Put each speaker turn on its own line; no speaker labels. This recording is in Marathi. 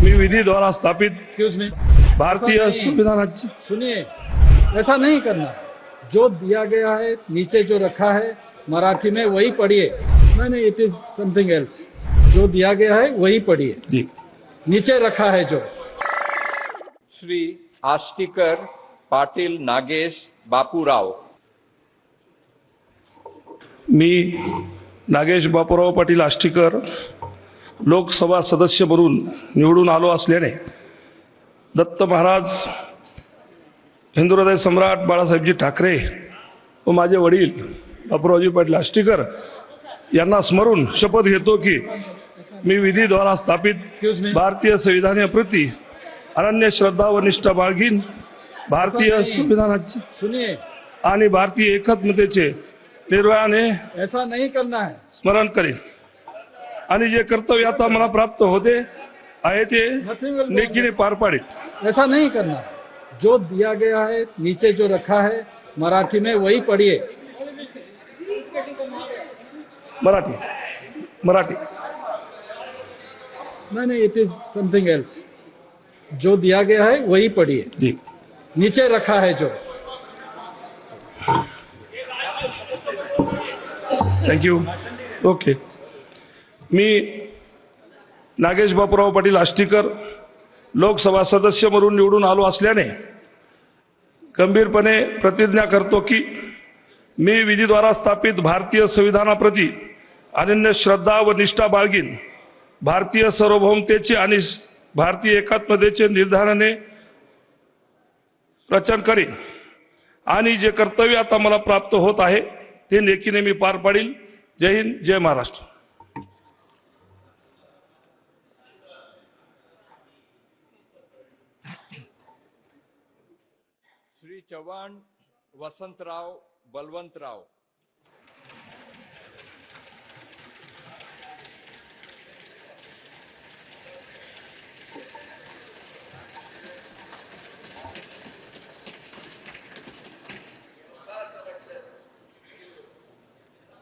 मी विधि द्वारा स्थापित
एक्सक्यूज मी
भारतीय संविधानाची
सुनिए, ऐसा नहीं करना। जो दिया गया है नीचे जो रखा है मराठी में वही पढ़िए। नहीं, इट इज समथिंग एल्स। जो दिया गया है वही पढ़िए,
जी
नीचे रखा है जो।
श्री आष्टीकर पाटील नागेश बापूराव।
मी नागेश बापूराव पाटील आष्टीकर लोकसभा सदस्य म्हणून निवडून आलो असल्याने दत्त महाराज हिंदू हृदय सम्राट बाळासाहेबजी ठाकरे व माझे वडील बापूरावजी पाटील आष्टीकर यांना स्मरून शपथ घेतो की मी विधीद्वारा स्थापित भारतीय संविधानाप्रती अनन्य श्रद्धा व निष्ठा बाळगीन, भारतीय संविधानाची
सुनिए,
आणि भारतीय एकात्मतेचे निर्भयाने
ऐसा नहीं करना है।
स्मरण करेन आणि जे कर्तव्य आता मला प्राप्त होते आहे ते नेकीने पार पाडेन।
ऐसा नहीं करना। जो दिया गया है नीचे जो रखा है मराठी में वही पढ़िए।
मराठी मराठी
नहीं, इट इज समथिंग एल्स। जो दिया गया है वही पढ़िए,
जी
नीचे रखा है जो।
थँक्यू। ओके, मी नागेश बापूराव पाटील आष्टीकर लोकसभा सदस्य म्हणून निवडून आलो असल्याने गंभीरपणे प्रतिज्ञा करतो की मी विधीद्वारा स्थापित भारतीय संविधानाप्रती अनन्य श्रद्धा व निष्ठा बाळगीन, भारतीय सार्वभौमतेचे आणि भारतीय एकात्मतेचे निर्धाराने रचना करेन आणि जे कर्तव्य आता मला प्राप्त होत आहे ते नेकीने मी पार पाडील। जय हिंद, जय महाराष्ट्र।
श्री चव्हाण वसंतराव बलवंतराव।